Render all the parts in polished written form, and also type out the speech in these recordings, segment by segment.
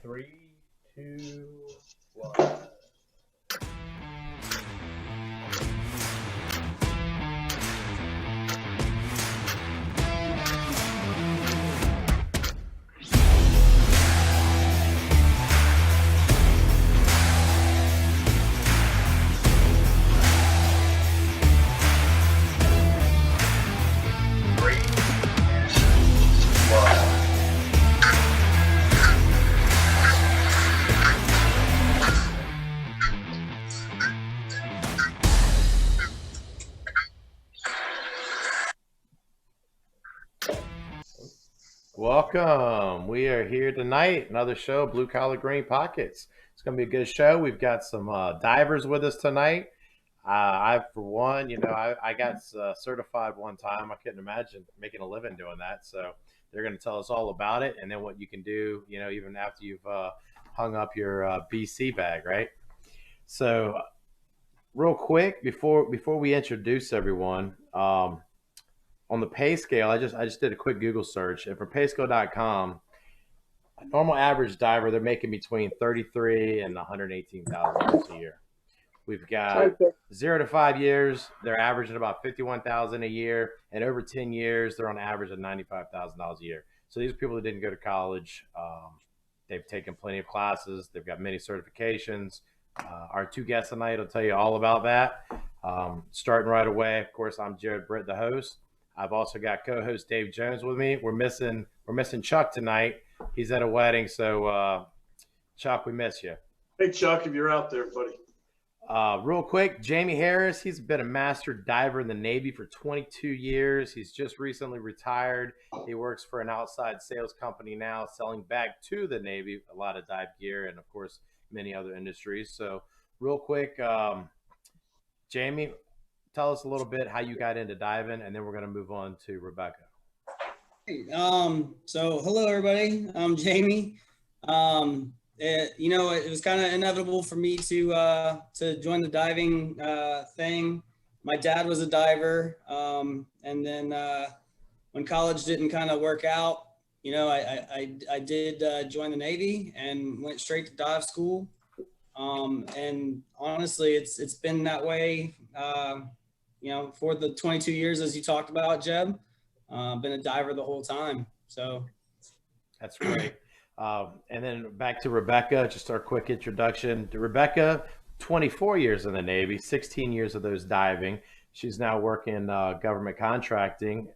Three, two, one. Welcome. We are here tonight. Another show, Blue Collar Green Pockets. It's going to be a good show. We've got some divers with us tonight. For one, I got certified one time. I couldn't imagine making a living doing that. So they're going to tell us all about it and then what you can do, even after you've hung up your BC bag, right? So real quick, before we introduce everyone, on the pay scale, I just did a quick Google search, and for payscale.com, a normal average diver, they're making between $33,000 and $118,000 a year. We've got 0 to 5 years, they're averaging about $51,000 a year, and over 10 years, they're on average of $95,000 a year. So these are people that didn't go to college. They've taken plenty of classes. They've got many certifications. Our two guests tonight will tell you all about that. Starting right away, of course, I'm Jared Britt, the host. I've also got co-host Dave Jones with me. We're missing Chuck tonight. He's at a wedding, so Chuck, we miss you. Hey Chuck, if you're out there, buddy. Real quick, Jamie Harris. He's been a master diver in the Navy for 22 years. He's just recently retired. He works for an outside sales company now, selling back to the Navy a lot of dive gear and, of course, many other industries. So, real quick, Jamie, tell us a little bit how you got into diving, and then we're going to move on to Rebecca. Hey, so hello everybody. I'm Jamie. It was kind of inevitable for me to join the diving thing. My dad was a diver, and then when college didn't kind of work out, I did join the Navy and went straight to dive school. And honestly, it's been that way. For the 22 years, as you talked about, Jeb, been a diver the whole time. So that's great. And then back to Rebecca, just our quick introduction to Rebecca, 24 years in the Navy, 16 years of those diving. She's now working government contracting,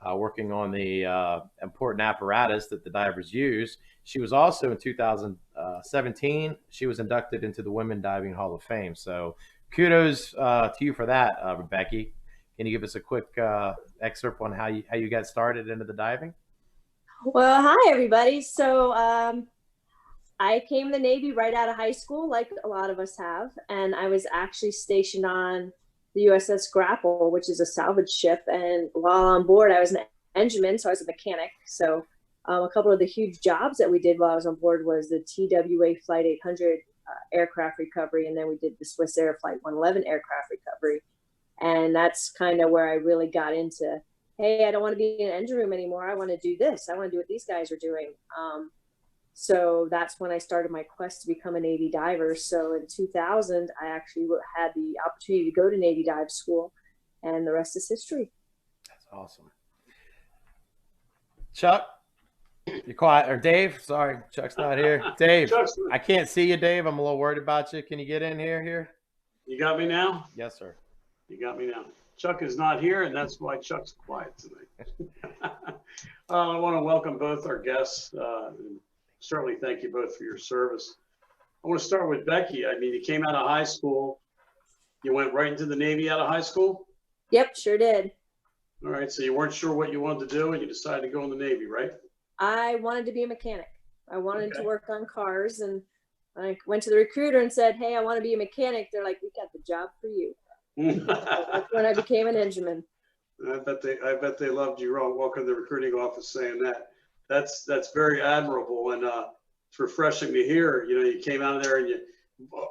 working on the important apparatus that the divers use. She was also in 2017, she was inducted into the Women Diving Hall of Fame. So kudos to you for that, Rebecca. Can you give us a quick excerpt on how you got started into the diving? Well, hi, everybody. So I came to the Navy right out of high school, like a lot of us have, and I was actually stationed on the USS Grapple, which is a salvage ship. And while on board, I was an engineman, so I was a mechanic. So a couple of the huge jobs that we did while I was on board was the TWA Flight 800 aircraft recovery, and then we did the Swiss Air Flight 111 aircraft recovery. And that's kind of where I really got into, hey, I don't want to be in an engine room anymore. I want to do this. I want to do what these guys are doing. So that's when I started my quest to become a Navy diver. So in 2000, I actually had the opportunity to go to Navy dive school, and the rest is history. That's awesome. Chuck, you're quiet. Or Dave, sorry, Chuck's not here. Dave, I can't see you, Dave. I'm a little worried about you. Can you get in here? You got me now? Yes, sir. You got me now. Chuck is not here, and that's why Chuck's quiet tonight. I want to welcome both our guests, and certainly thank you both for your service. I want to start with Becky. I mean, you came out of high school. You went right into the Navy out of high school? Yep, sure did. All right, so you weren't sure what you wanted to do, and you decided to go in the Navy, right? I wanted to be a mechanic. I wanted to work on cars, and I went to the recruiter and said, hey, I want to be a mechanic. They're like, we got the job for you. That's when I became an engineman. I bet they loved you. Welcome to the recruiting office saying that. That's very admirable, and it's refreshing to hear. You came out of there, and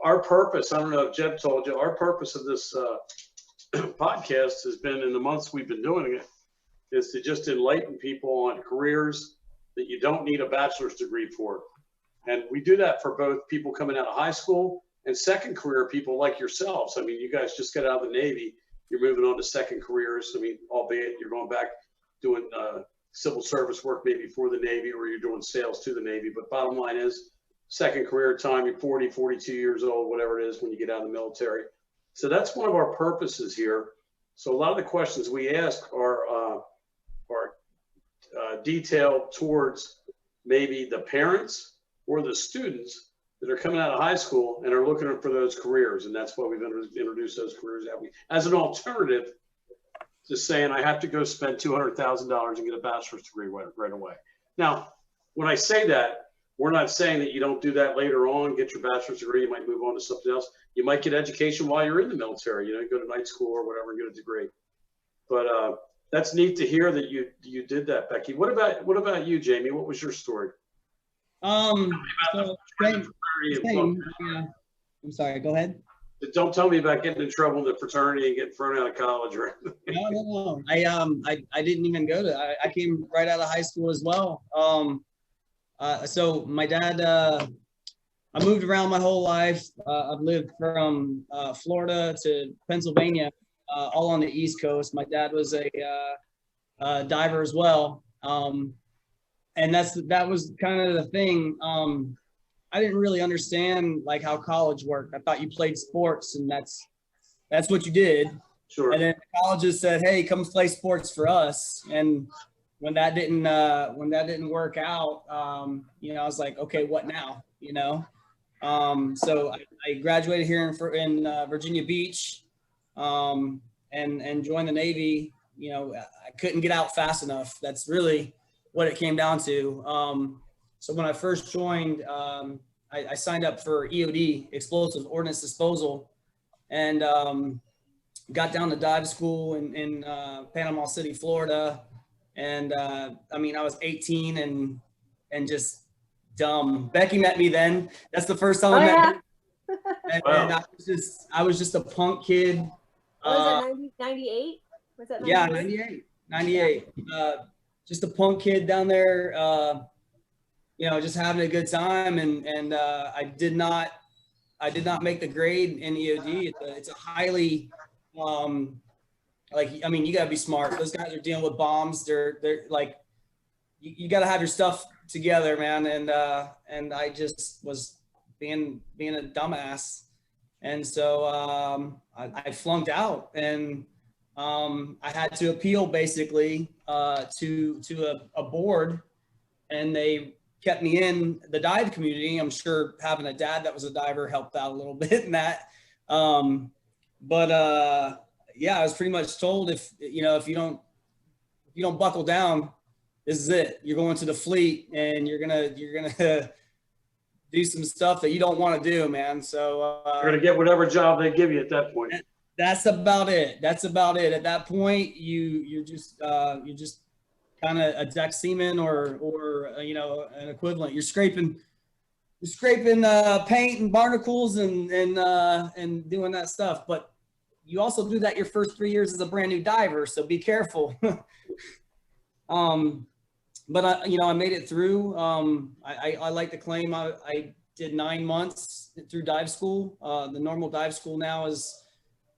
our purpose, I don't know if Jeb told you, our purpose of this podcast has been, in the months we've been doing it, is to just enlighten people on careers that you don't need a bachelor's degree for. And we do that for both people coming out of high school and second career people like yourselves. I mean, you guys just got out of the Navy. You're moving on to second careers. I mean, albeit you're going back doing civil service work maybe for the Navy, or you're doing sales to the Navy. But bottom line is, second career time, you're 40, 42 years old, whatever it is when you get out of the military. So that's one of our purposes here. So a lot of the questions we ask are detailed towards maybe the parents or the students that are coming out of high school and are looking for those careers. And that's why we've introduced those careers as an alternative to saying I have to go spend $200,000 and get a bachelor's degree right away. Now, when I say that, we're not saying that you don't do that later on, get your bachelor's degree, you might move on to something else. You might get education while you're in the military, you go to night school or whatever and get a degree. But that's neat to hear that you did that, Becky. What about you, Jamie? What was your story? So same, yeah. I'm sorry, go ahead. Don't tell me about getting in trouble in the fraternity and getting thrown out of college or anything. No. I didn't even go to. I came right out of high school as well. So my dad, I moved around my whole life. I've lived from Florida to Pennsylvania, all on the East Coast. My dad was a diver as well, and that was kind of the thing. I didn't really understand like how college worked. I thought you played sports and that's what you did. Sure. And then colleges said, "Hey, come play sports for us." And when that didn't work out, I was like, "Okay, what now?" So I graduated here in Virginia Beach, and joined the Navy. I couldn't get out fast enough. That's really what it came down to. So when I first joined, I signed up for EOD, Explosive Ordnance Disposal, and got down to dive school in Panama City, Florida. And I was 18 and just dumb. Becky met me then. That's the first time I met her. And, Wow. and I was just a punk kid. Was that 98? Was that 98? Yeah, 98. Just a punk kid down there, just having a good time. And I did not make the grade in EOD. It's a highly, you gotta be smart. Those guys are dealing with bombs. They're like, you gotta have your stuff together, man. And I just was being a dumbass. And so I flunked out, and I had to appeal basically to a board, and they kept me in the dive community. I'm sure having a dad that was a diver helped out a little bit in that. I was pretty much told if you don't buckle down, this is it. You're going to the fleet, and you're gonna do some stuff that you don't want to do, man. So You're going to get whatever job they give you at that point. That's about it. At that point, you're just kind of a deck seaman or an equivalent. You're scraping paint and barnacles and doing that stuff. But you also do that your first 3 years as a brand new diver, so be careful. But I made it through. I like to claim I did 9 months through dive school. The normal dive school now is,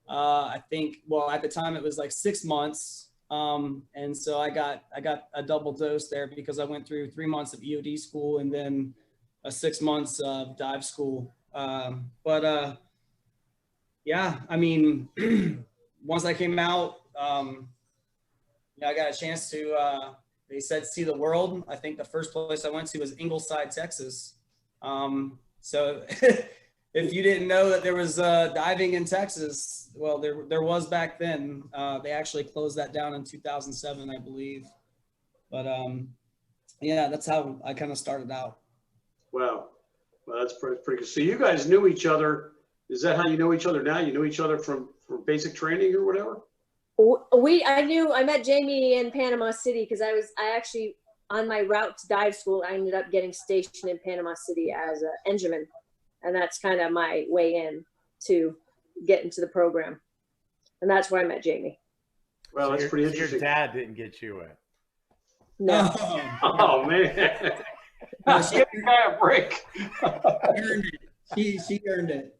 I think, well, at the time it was like 6 months. And so I got a double dose there because I went through 3 months of EOD school and then 6 months of dive school. Once I came out, I got a chance to, they said, see the world. I think the first place I went to was Ingleside, Texas. So if you didn't know that there was diving in Texas, well, there was back then. They actually closed that down in 2007, I believe. But that's how I kind of started out. Wow. Well, that's pretty good. So you guys knew each other. Is that how you know each other now? You knew each other from basic training or whatever? I met Jamie in Panama City because I actually, on my route to dive school, I ended up getting stationed in Panama City as an engineman. And that's kind of my way in to get into the program. And that's where I met Jamie. Well, that's pretty interesting. Your dad didn't get you in. No. Oh, man. No, she Give the guy a break. earned it. She earned it.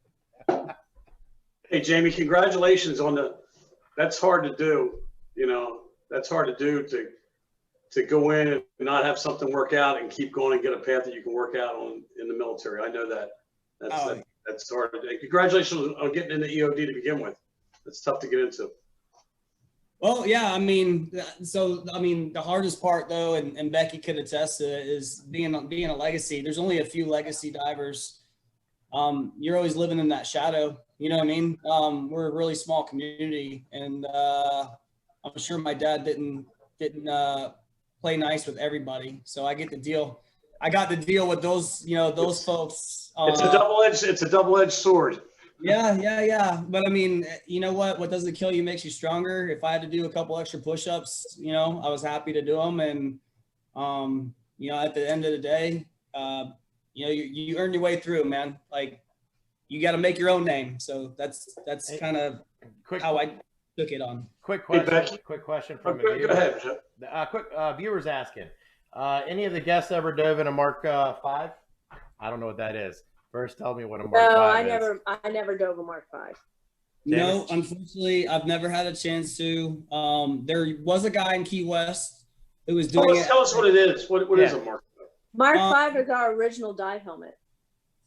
Hey, Jamie, congratulations on that's hard to do. That's hard to do to go in and not have something work out and keep going and get a path that you can work out on in the military. I know that. That's hard to do. Congratulations on getting into EOD to begin with. That's tough to get into. Well, yeah, I mean, the hardest part though, and Becky could attest to it, is being a legacy. There's only a few legacy divers. You're always living in that shadow. You know what I mean? We're a really small community, and I'm sure my dad didn't play nice with everybody. So I got to deal with those folks. It's a double-edged sword. Yeah. But I mean, you know what doesn't kill you makes you stronger. If I had to do a couple extra push-ups, I was happy to do them. And, at the end of the day, you earn your way through, man. Like, you got to make your own name. So that's kind of how I took it on. Quick question. Becky. Quick question from a Go viewer. ahead, Jeff. Quick viewers asking, any of the guests ever dove in a Mark 5? I don't know what that is. First, tell me what a Mark 5 is. I never dove a Mark 5. No, unfortunately, I've never had a chance to. There was a guy in Key West who was doing it. Tell us what it is. What is a Mark 5? Mark 5 is our original dive helmet.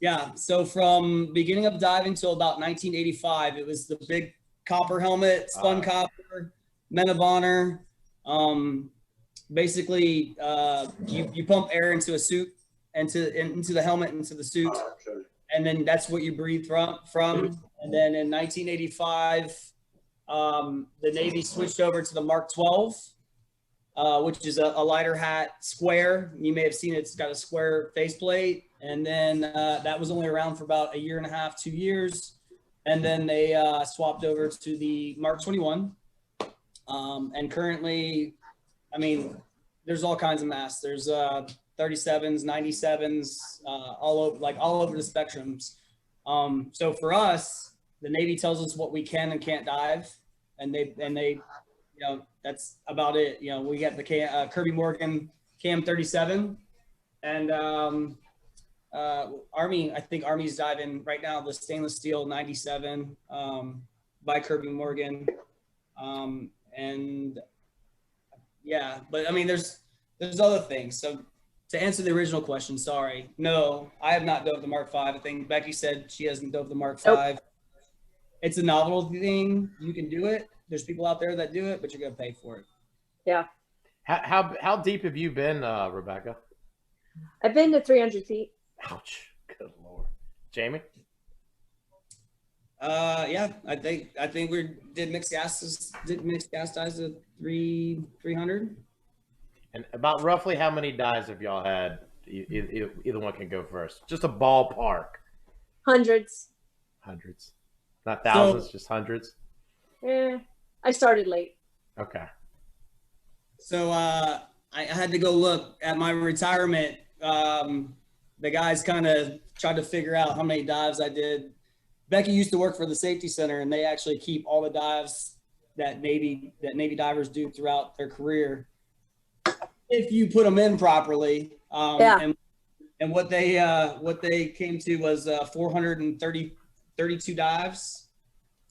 Yeah, so from beginning of diving till about 1985, it was the big copper helmet, spun copper, Men of Honor. Basically, you pump air into a suit, into the helmet, into the suit, and then that's what you breathe from. And then in 1985, the Navy switched over to the Mark 12, which is a lighter hat, square. You may have seen it's got a square faceplate. And then that was only around for about 1.5 years, 2 years. And then they swapped over to the Mark 21. And currently, I mean, there's all kinds of masks. There's 37s, 97s, all over the spectrums. So for us, the Navy tells us what we can and can't dive, and they, that's about it. We got the Kirby Morgan Cam 37, and Army. I think Army's diving right now the stainless steel 97 by Kirby Morgan, and yeah. But I mean, there's other things. So to answer the original question, sorry, no, I have not dove the Mark 5. I think Becky said she hasn't dove the Mark 5. Nope. It's a novelty thing. You can do it. There's people out there that do it, but you're gonna pay for it. Yeah. How deep have you been, Rebecca? I've been to 300 feet. Ouch! Good Lord, Jamie. Yeah, I think we did mixed gas dives at 300. And about roughly how many dives have y'all had? Either one can go first. Just a ballpark. Hundreds. Not thousands, just hundreds. Yeah, I started late. Okay. So I had to go look at my retirement. The guys kind of tried to figure out how many dives I did. Becky used to work for the safety center, and they actually keep all the dives that Navy divers do throughout their career, if you put them in properly. And what they came to was 432 dives,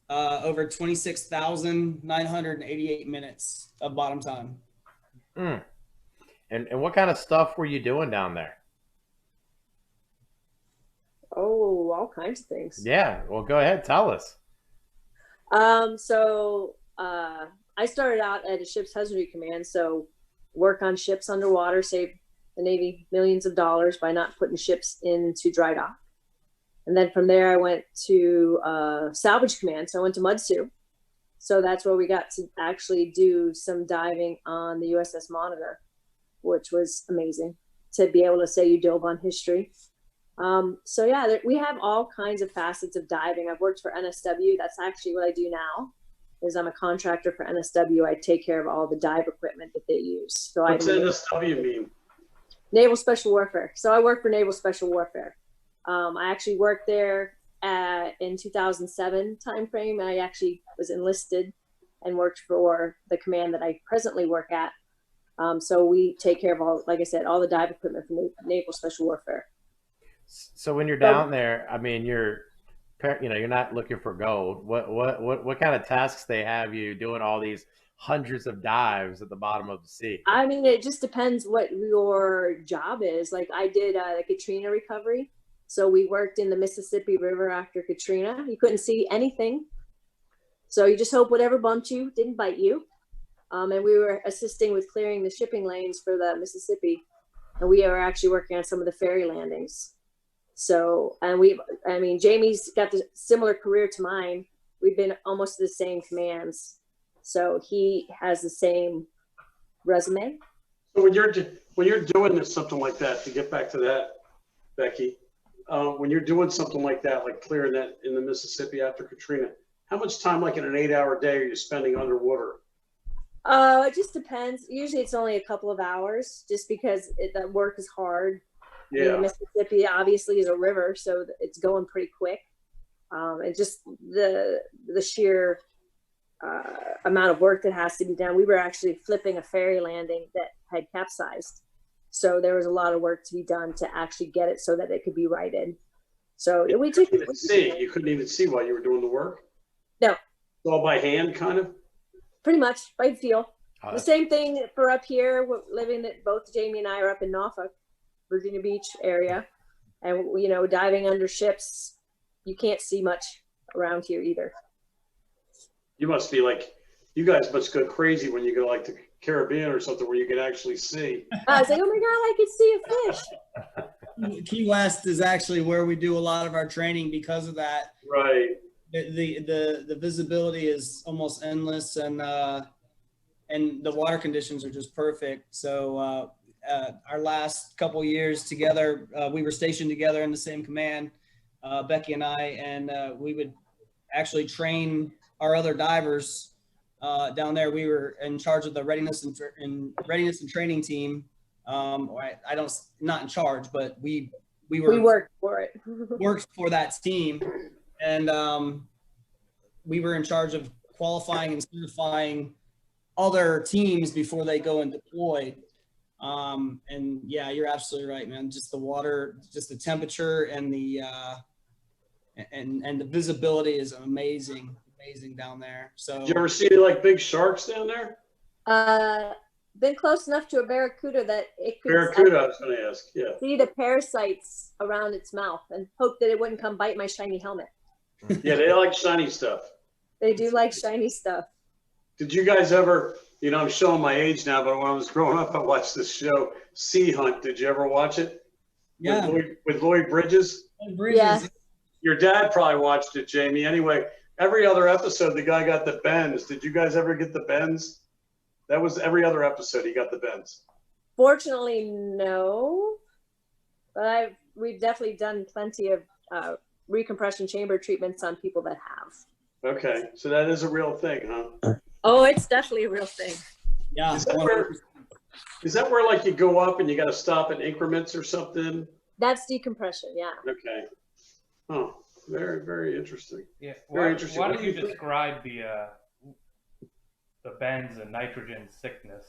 over 26,988 minutes of bottom time. And what kind of stuff were you doing down there? Oh, all kinds of things. Yeah, well, go ahead, tell us. So I started out at a ship's husbandry command, so work on ships underwater, save the Navy millions of dollars by not putting ships into dry dock. And then from there, I went to salvage command. So I went to Mudsu. So that's where we got to actually do some diving on the USS Monitor, which was amazing to be able to say you dove on history. So yeah, we have all kinds of facets of diving. I've worked for NSW. That's actually what I do now. Is I'm a contractor for NSW. I take care of all the dive equipment that they use. So what's NSW mean? Naval Special Warfare. So I work for Naval Special Warfare. I actually worked there in 2007 timeframe. I actually was enlisted and worked for the command that I presently work at. So we take care of all, like I said, all the dive equipment for naval special warfare. So when you're down there, I mean, you're not looking for gold. What kind of tasks they have you doing all these hundreds of dives at the bottom of the sea? I mean, it just depends what your job is. Like I did the Katrina recovery. So we worked in the Mississippi River after Katrina. You couldn't see anything. So you just hope whatever bumped you didn't bite you. And we were assisting with clearing the shipping lanes for the Mississippi. And we are actually working on some of the ferry landings. So, Jamie's got the similar career to mine. We've been almost the same commands. So he has the same resume. So when you're doing this, something like that, to get back to that, Becky, when you're doing something like that, like clearing that in the Mississippi after Katrina, how much time, like in an 8-hour day, are you spending underwater? It just depends. Usually it's only a couple of hours just because the work is hard. Yeah. The Mississippi obviously is a river, so it's going pretty quick. And just the sheer amount of work that has to be done. We were actually flipping a ferry landing that had capsized. So there was a lot of work to be done to actually get it so that it could be righted. So we took it. You couldn't even see while you were doing the work? No. It's all by hand, kind of? Pretty much by feel. Oh, The same thing for up here. We're living that both Jamie and I are up in Norfolk, Virginia Beach area. And, diving under ships, you can't see much around here either. You must be like, you guys must go crazy when you go like to Caribbean or something where you can actually see. I was like, oh my God, I could see a fish. Key West is actually where we do a lot of our training because of that. Right. The visibility is almost endless, and the water conditions are just perfect. So our last couple years together, we were stationed together in the same command, Becky and I, and we would actually train our other divers down there. We were in charge of the readiness and training team. Not in charge, but we worked for it. worked for that team, and we were in charge of qualifying and certifying other teams before they go and deploy. And yeah, you're absolutely right, man. Just the water, just the temperature, and the and the visibility is amazing down there. So Did you ever see any like big sharks down there? Been close enough to a barracuda that it could Barracuda, I was going to ask. Yeah. see the parasites around its mouth and hope that it wouldn't come bite my shiny helmet. Yeah, they like shiny stuff. They do like shiny stuff. Did you guys ever, I'm showing my age now, but when I was growing up, I watched this show, Sea Hunt. Did you ever watch it? yeah, With Lloyd Bridges? Yeah. Your dad probably watched it, Jamie. Anyway, every other episode, the guy got the bends. Did you guys ever get the bends? That was every other episode, he got the bends. Fortunately, no. But we've definitely done plenty of recompression chamber treatments on people that have. Okay, so that is a real thing, huh? Oh, it's definitely a real thing. yeah. Is that where like you go up and you got to stop in increments or something? That's decompression, yeah. Okay. Oh, very, very interesting. Yeah. Very interesting. Why don't you describe the bends and nitrogen sickness?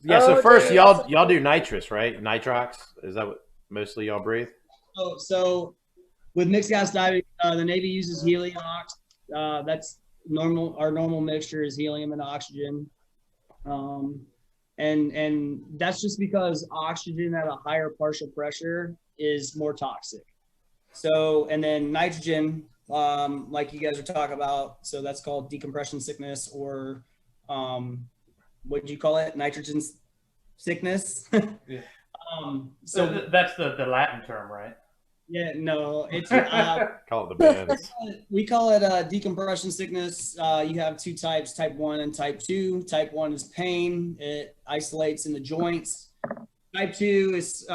Yeah. So Oh, first, dude. y'all do nitrous, right? Nitrox. Is that what mostly y'all breathe? So with mixed gas diving, the Navy uses helium and oxygen. That's normal. Our normal mixture is helium and oxygen. And that's just because oxygen at a higher partial pressure is more toxic. So, and then nitrogen, like you guys are talking about, so that's called decompression sickness, or what do you call it? Nitrogen sickness. Yeah. So that's the Latin term, right? yeah, no, it's Call it the bands. we call it decompression sickness. You have two types, type 1 and type 2. Type 1 is pain. It isolates in the joints. Type 2 is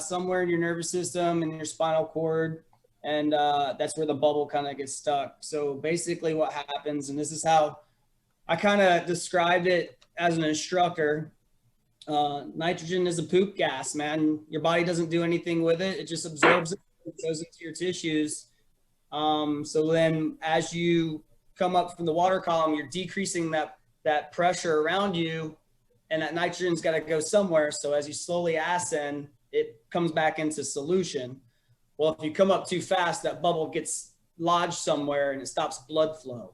somewhere in your nervous system and your spinal cord, and that's where the bubble kind of gets stuck. So basically what happens, and this is how I kind of described it as an instructor, nitrogen is a poop gas, man. Your body doesn't do anything with it. It just absorbs it. It goes into your tissues. So then as you come up from the water column, you're decreasing that pressure around you, and that nitrogen's got to go somewhere. So as you slowly ascend, it comes back into solution. Well, if you come up too fast, that bubble gets lodged somewhere and it stops blood flow.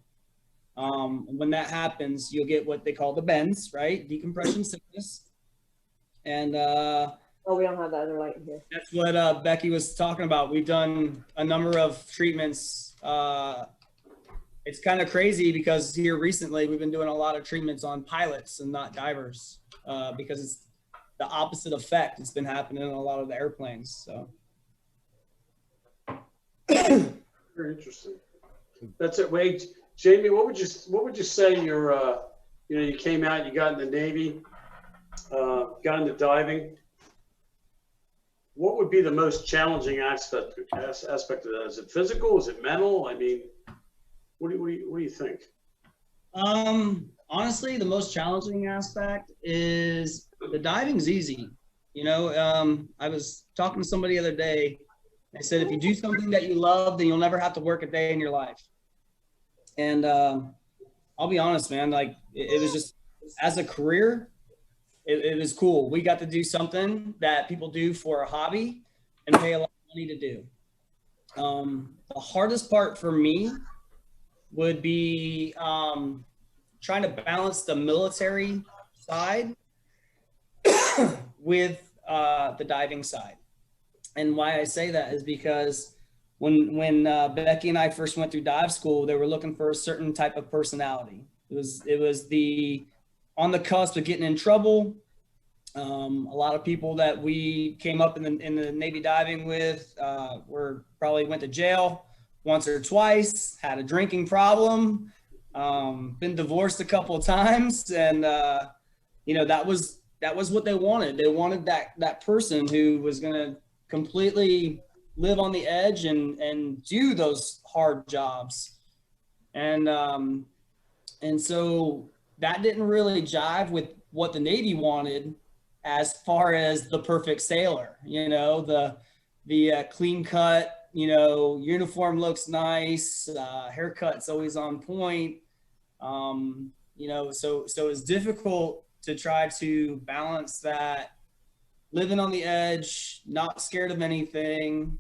When that happens, you'll get what they call the bends, right? Decompression sickness. And Oh, we don't have the other light in here. that's what Becky was talking about. We've done a number of treatments. It's kind of crazy because here recently we've been doing a lot of treatments on pilots and not divers because it's the opposite effect. It's been happening in a lot of the airplanes. So. Very interesting. That's it. Wait, Jamie, what would you say your you came out, you got in the Navy, got into diving. What would be the most challenging aspect of that? Is it physical? Is it mental? I mean, what do you think? Honestly, the most challenging aspect is the diving's easy. You know, I was talking to somebody the other day. They said, if you do something that you love, then you'll never have to work a day in your life. And I'll be honest, man, like it was just, as a career, it was cool. We got to do something that people do for a hobby and pay a lot of money to do. The hardest part for me would be trying to balance the military side with the diving side. And why I say that is because when Becky and I first went through dive school, they were looking for a certain type of personality. It was the on the cusp of getting in trouble. A lot of people that we came up in the Navy diving with probably went to jail once or twice, had a drinking problem, been divorced a couple of times, and you know, that was what they wanted. They wanted that person who was going to completely live on the edge and do those hard jobs. And so that didn't really jive with what the Navy wanted as far as the perfect sailor. You know, the clean cut, you know, uniform looks nice, haircut's always on point. You know, so it's difficult to try to balance that, living on the edge, not scared of anything,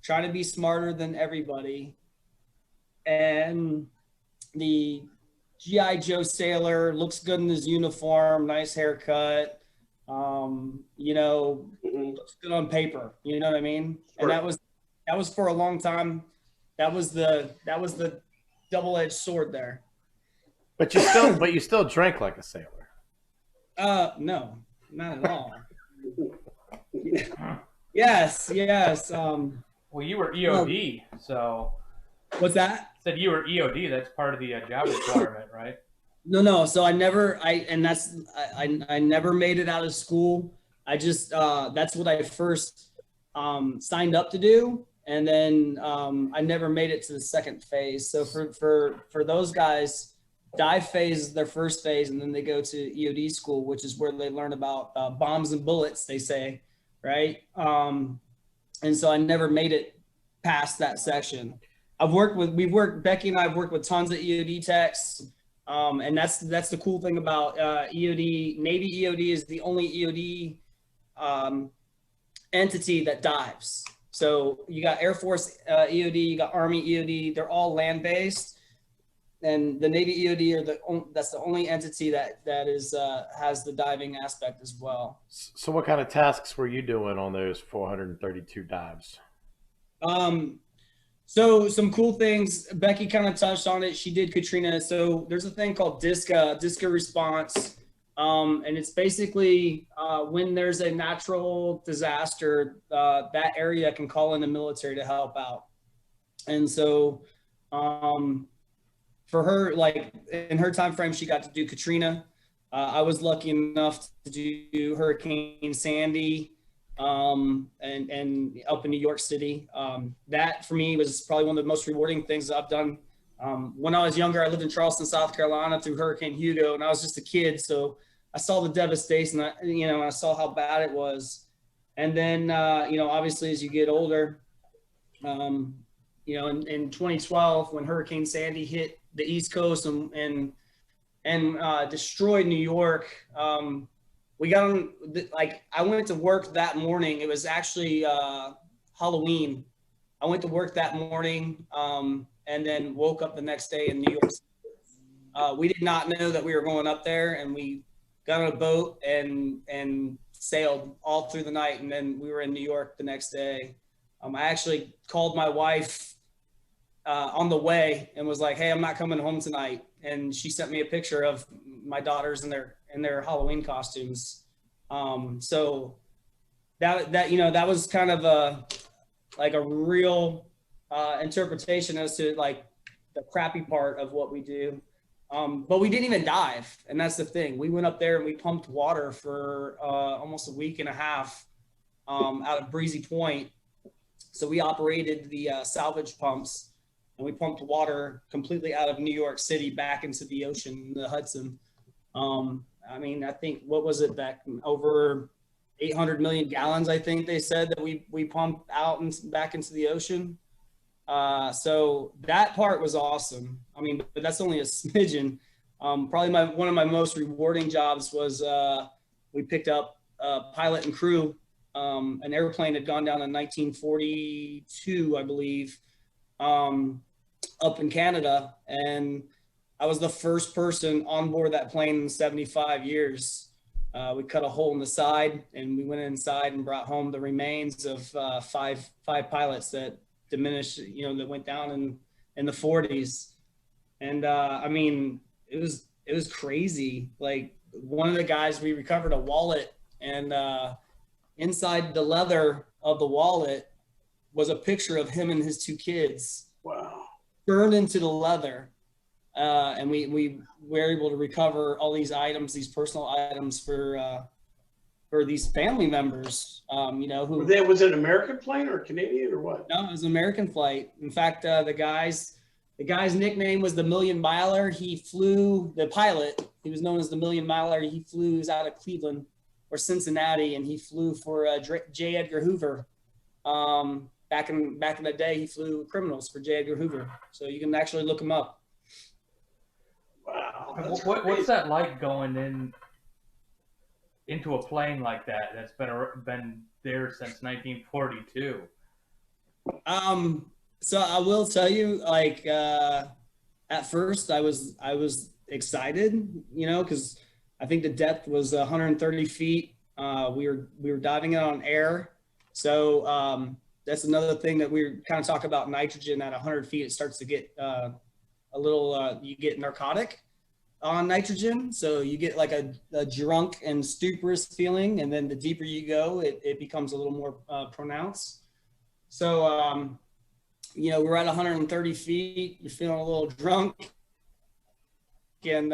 trying to be smarter than everybody. And the G.I. Joe sailor looks good in his uniform, nice haircut, you know, looks good on paper, you know what I mean? And that was for a long time. That was the double-edged sword there. But you still drank like a sailor. No, not at all. Yes. Well, you were EOD, so. What's that? Said you were EOD. That's part of the job requirement, right? No. So I never made it out of school. I just that's what I first signed up to do, and then I never made it to the second phase. So for those guys, dive phase is their first phase, and then they go to EOD school, which is where they learn about bombs and bullets, they say, right? And so I never made it past that section. Becky and I have worked with tons of EOD techs, and that's the cool thing about EOD. Navy EOD is the only EOD entity that dives. So you got Air Force EOD, you got Army EOD, they're all land-based. And the Navy EOD that's the only entity that is has the diving aspect as well. So what kind of tasks were you doing on those 432 dives? So some cool things. Becky kind of touched on it. She did Katrina. So there's a thing called DISCA response. And it's basically when there's a natural disaster, that area can call in the military to help out. And so for her, like in her time frame, she got to do Katrina. I was lucky enough to do Hurricane Sandy and up in New York City. That for me was probably one of the most rewarding things I've done. When I was younger, I lived in Charleston, South Carolina through Hurricane Hugo, and I was just a kid. So I saw the devastation, I saw how bad it was. And then, obviously as you get older, in 2012, when Hurricane Sandy hit the East Coast and destroyed New York, we got on, like, I went to work that morning. It was actually Halloween. I went to work that morning and then woke up the next day in New York. We did not know that we were going up there, and we got on a boat and sailed all through the night. And then we were in New York the next day. I actually called my wife on the way and was like, "Hey, I'm not coming home tonight." And she sent me a picture of my daughters in their Halloween costumes. So that you know, that was kind of a real interpretation as to like the crappy part of what we do. But we didn't even dive, and that's the thing. We went up there and we pumped water for almost a week and a half out of Breezy Point. So we operated the salvage pumps, and we pumped water completely out of New York City back into the ocean, the Hudson. I mean, I think, what was it, back over 800 million gallons, I think they said that we pumped out and back into the ocean. So that part was awesome. I mean, but that's only a smidgen. Probably one of my most rewarding jobs was we picked up pilot and crew. An airplane had gone down in 1942, I believe, up in Canada, and I was the first person on board that plane in 75 years. We cut a hole in the side, and we went inside and brought home the remains of five pilots that diminished, you know, that went down in the 40s. And I mean, it was crazy. Like, one of the guys, we recovered a wallet, and inside the leather of the wallet was a picture of him and his two kids. Wow. Burned into the leather. And we were able to recover all these items, these personal items for these family members, you know, who. Was it an American plane or Canadian or what? No, it was an American flight. In fact, the guy's nickname was the Million Miler. He flew, the pilot, he was known as the Million Miler. He flew out of Cleveland or Cincinnati, and he flew for J. Edgar Hoover. Back in the day, he flew criminals for J. Edgar Hoover. So you can actually look him up. Wow. What's that like going into a plane like that that's been there since 1942? So I will tell you, like, at first I was excited, you know, because I think the depth was 130 feet. We were diving it on air. So that's another thing that we kind of talk about. Nitrogen at 100 feet, it starts to get a little, you get narcotic on nitrogen. So you get like a drunk and stuporous feeling. And then the deeper you go, it becomes a little more pronounced. So, you know, we're at 130 feet, you're feeling a little drunk, and,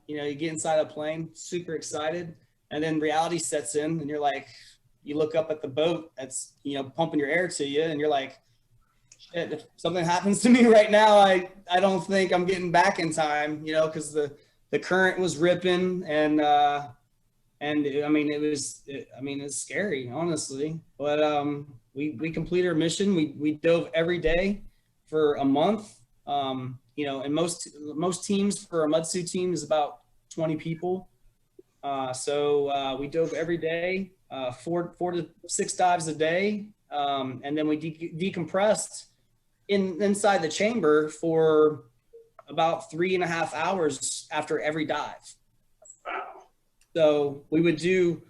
you know, you get inside a plane, super excited, and then reality sets in, and you're like, you look up at the boat that's, you know, pumping your air to you, and you're like, shit, if something happens to me right now, I don't think I'm getting back in time, you know, because the current was ripping, and I mean, it's scary, honestly, but we completed our mission. We dove every day for a month. You know, and most teams, for a mudsuit team, is about 20 people. So we dove every day, 4 to 6 dives a day, and then we decompressed inside the chamber for about 3.5 hours after every dive. Wow. So we would do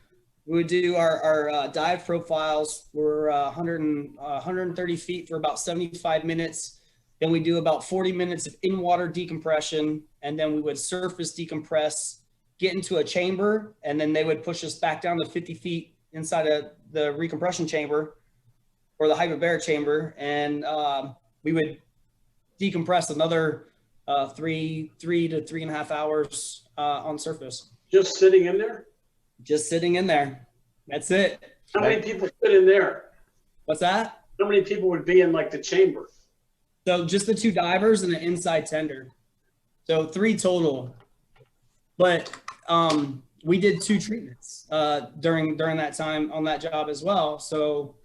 our dive profiles were 130 feet for about 75 minutes. Then we do about 40 minutes of in-water decompression, and then we would surface decompress, get into a chamber, and then they would push us back down to 50 feet inside of the recompression chamber or the hyperbaric chamber, and we would decompress another 3 to 3.5 hours on surface. Just sitting in there? Just sitting in there. That's it. How many people fit in there? What's that? How many people would be in like the chamber? So just the 2 divers and an inside tender. So 3 total. But we did 2 treatments during that time on that job as well. So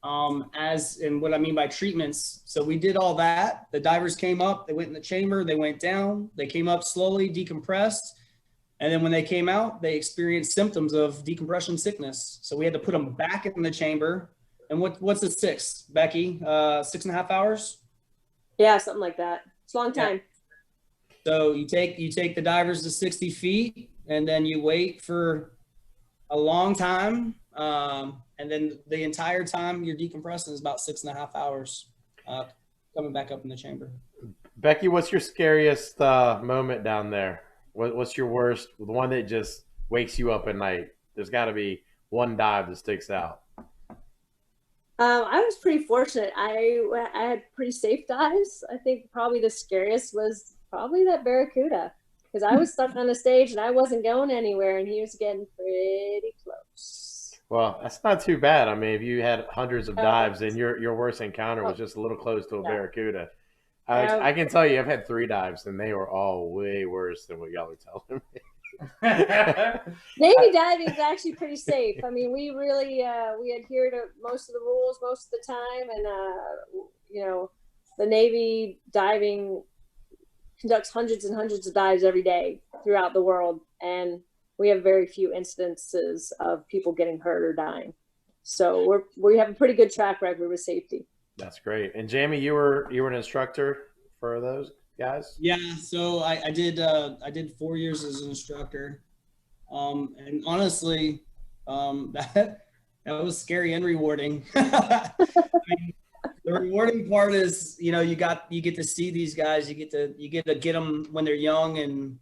and what I mean by treatments, so we did all that. The divers came up, they went in the chamber, they went down, they came up slowly, decompressed. And then when they came out, they experienced symptoms of decompression sickness. So we had to put them back in the chamber. And what's the 6, Becky? 6.5 hours? Yeah, something like that. It's a long Yeah. time. So you take the divers to 60 feet, and then you wait for a long time. And then the entire time you're decompressing is about 6.5 hours coming back up in the chamber. Becky, what's your scariest moment down there? What's your worst, the one that just wakes you up at night? There's got to be one dive that sticks out. I was pretty fortunate. I had pretty safe dives. I think probably the scariest was probably that Barracuda, because I was stuck on the stage and I wasn't going anywhere, and he was getting pretty close. Well, that's not too bad. I mean, if you had hundreds of dives and your worst encounter was just a little close to a Barracuda. I can tell you, I've had 3 dives, and they were all way worse than what y'all are telling me. Navy diving is actually pretty safe. I mean, we really we adhere to most of the rules most of the time, and you know, the Navy diving conducts hundreds and hundreds of dives every day throughout the world, and we have very few instances of people getting hurt or dying. So we have a pretty good track record with safety. That's great. And Jamie, you were an instructor for those guys? Yeah, so I did 4 years as an instructor, and honestly, that was scary and rewarding. I mean, the rewarding part is, you know, you get to see these guys, you get to get them when they're young, and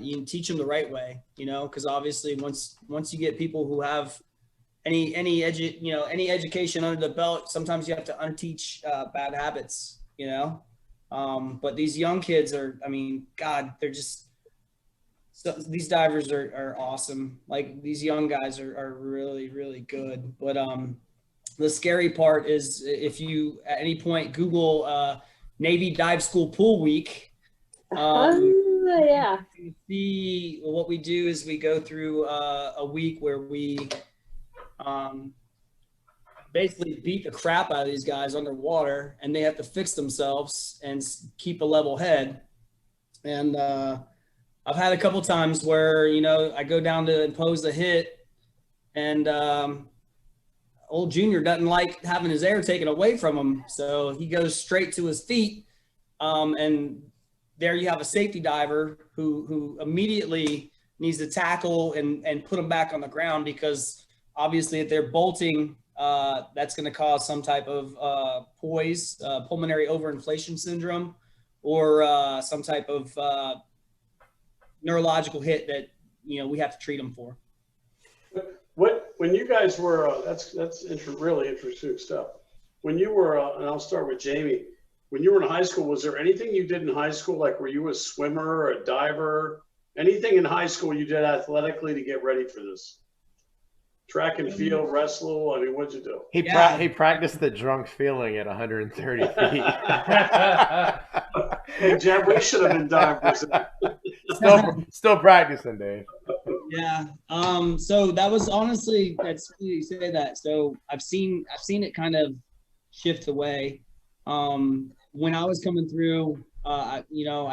you teach them the right way, you know, because obviously once you get people who have any education under the belt, sometimes you have to unteach bad habits, you know. But these young kids are, I mean, God, they're just, so these divers are awesome. Like, these young guys are really, really good. But the scary part is, if you at any point Google Navy Dive School Pool Week, Yeah. you see what we do is we go through a week where we basically beat the crap out of these guys underwater, and they have to fix themselves and keep a level head. And I've had a couple times where, you know, I go down to impose a hit, and old Junior doesn't like having his air taken away from him, so he goes straight to his feet, and there you have a safety diver who immediately needs to tackle and put him back on the ground, because obviously if they're bolting, that's going to cause some type of pulmonary overinflation syndrome, or some type of neurological hit that, you know, we have to treat them for. When you guys were, that's really interesting stuff. When you were, and I'll start with Jamie, when you were in high school, was there anything you did in high school? Like, were you a swimmer or a diver? Anything in high school you did athletically to get ready for this? Track and field, wrestle? I mean, what'd you do? He practiced the drunk feeling at 130 feet. Hey, Jeb, we should have been divers. Still practicing, Dave. Yeah. So that was, honestly, that's funny you say that. So I've seen it kind of shift away. When I was coming through, you know,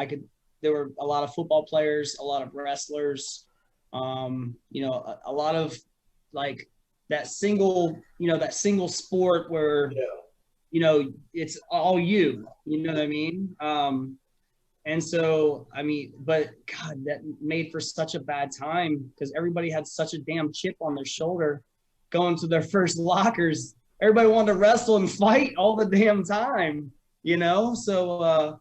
there were a lot of football players, a lot of wrestlers, you know, a lot of, like, that single sport where, you know, it's all you know what I mean? And so, I mean, but God, that made for such a bad time, because everybody had such a damn chip on their shoulder going to their first lockers. Everybody wanted to wrestle and fight all the damn time, you know? So,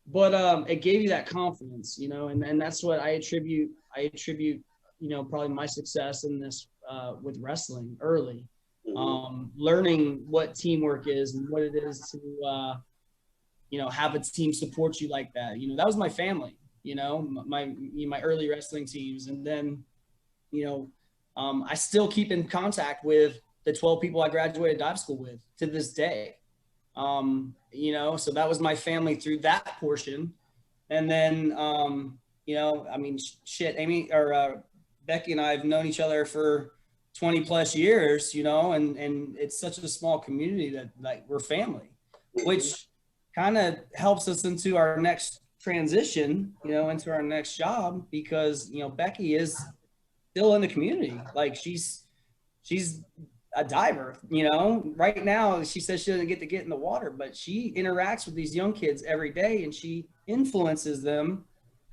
but it gave you that confidence, you know, and that's what I attribute, you know, probably my success in this with wrestling early. Learning what teamwork is and what it is to, you know, have a team support you like that. You know, that was my family, you know, my early wrestling teams. And then, you know, I still keep in contact with the 12 people I graduated dive school with to this day. You know, so that was my family through that portion. And then, you know, I mean, shit, Amy or Becky and I have known each other for 20 plus years, you know, and it's such a small community that, like, we're family, which kind of helps us into our next transition, you know, into our next job because, you know, Becky is still in the community. Like she's a diver, you know. Right now, she says she doesn't get to get in the water, but she interacts with these young kids every day and she influences them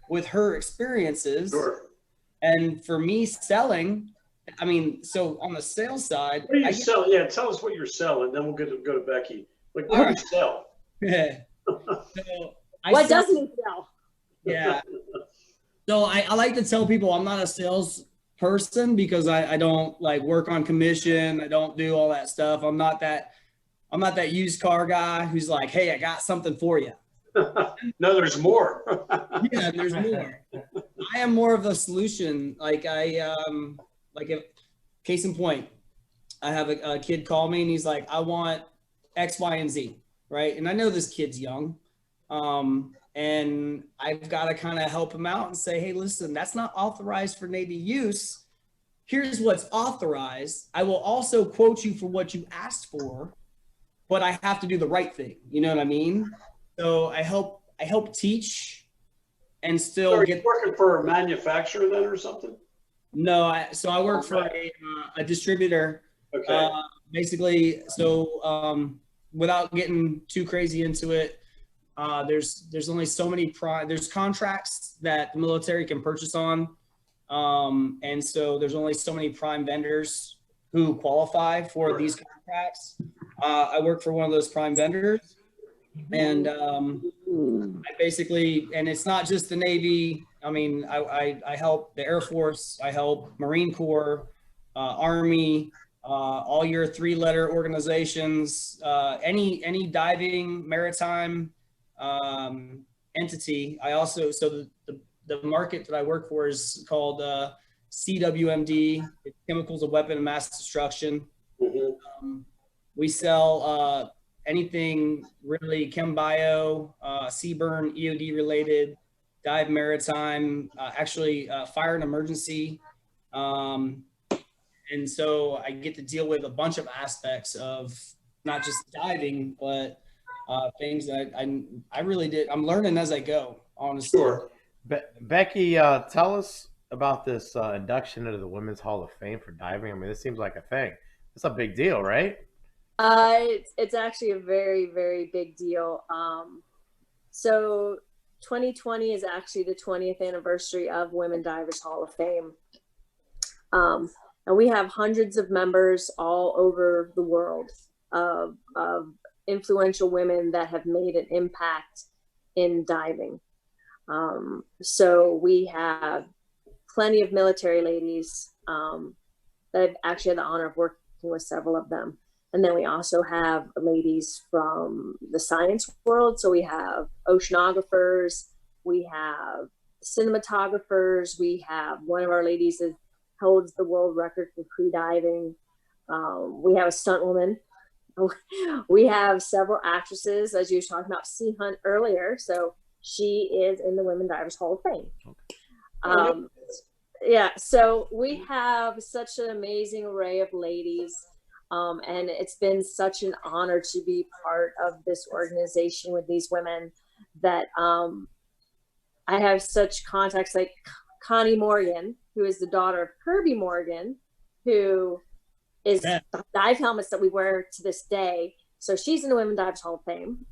with her experiences. Sure. And for me selling, I mean, so on the sales side, What do you sell? Yeah, tell us what you're selling, then we'll go to Becky. Like, what do you sell? So What doesn't he sell? Yeah. So I like to tell people I'm not a sales person because I don't like work on commission. I don't do all that stuff. I'm not that used car guy who's like, hey, I got something for you. No, there's more. Yeah, there's more. I am more of the solution. Like like if case in point, I have a kid call me and he's like, I want X, Y, and Z, right? And I know this kid's young. And I've got to kind of help him out and say, hey, listen, that's not authorized for Navy use. Here's what's authorized. I will also quote you for what you asked for, but I have to do the right thing. You know what I mean? So I help teach and still So are get. you working for a manufacturer then or something? No, I work for a distributor. Okay. Basically, so without getting too crazy into it, there's only so many there's contracts that the military can purchase on, and so there's only so many prime vendors who qualify for these contracts. I work for one of those prime vendors, and I basically, and it's not just the Navy. I mean, I help the Air Force, I help Marine Corps, Army, all your 3-letter organizations, any diving, maritime entity. I also, so the market that I work for is called CWMD, Chemicals of Weapon and Mass Destruction. We sell anything really chem bio, CBRN, EOD related, dive maritime, actually fire and emergency. And so I get to deal with a bunch of aspects of not just diving, but things that I really did. I'm learning as I go, honestly. Sure. Becky, tell us about this induction into the Women's Hall of Fame for diving. I mean, this seems like a thing. It's a big deal, right? It's actually a very, very big deal. So 2020 is actually the 20th anniversary of Women Divers Hall of Fame. And we have hundreds of members all over the world of influential women that have made an impact in diving. So we have plenty of military ladies that I've actually had the honor of working with several of them. And then we also have ladies from the science world. So we have oceanographers, we have cinematographers, we have one of our ladies that holds the world record for free diving. We have a stunt woman. We have several actresses, as you were talking about Sea Hunt earlier. So she is in the Women Divers Hall of Fame. Yeah, so we have such an amazing array of ladies. And it's been such an honor to be part of this organization with these women that I have such contacts like Connie Morgan, who is the daughter of Kirby Morgan, who is the dive helmets that we wear to this day. So she's in the Women Divers Hall of Fame.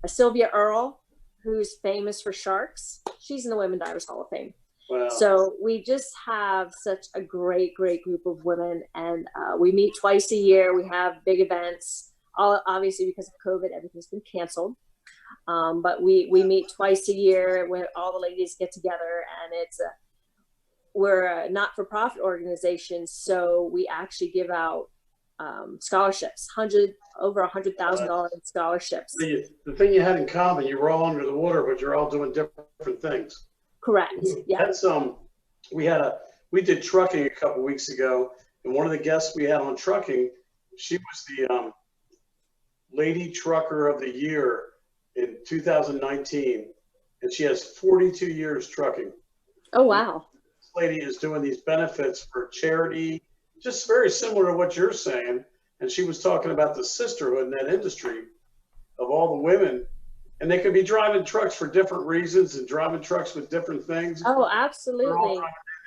Sylvia Earle, who's famous for sharks, she's in the Women Divers Hall of Fame. Wow. So we just have such a great group of women, and we meet twice a year. We have big events. Obviously, because of COVID, everything's been canceled. But we meet twice a year when all the ladies get together, and we're a not-for-profit organization, so we actually give out scholarships, over $100,000 in scholarships. The thing you had in common, you were all under the water, but you're all doing different things. Correct. Yeah. That's we did trucking a couple weeks ago, and one of the guests we had on trucking, she was the Lady Trucker of the Year in 2019, and she has 42 years trucking. Oh wow. This lady is doing these benefits for charity, just very similar to what you're saying. And she was talking about the sisterhood in that industry of all the women and they could be driving trucks for different reasons and driving trucks with different things. Oh, They're all absolutely. driving,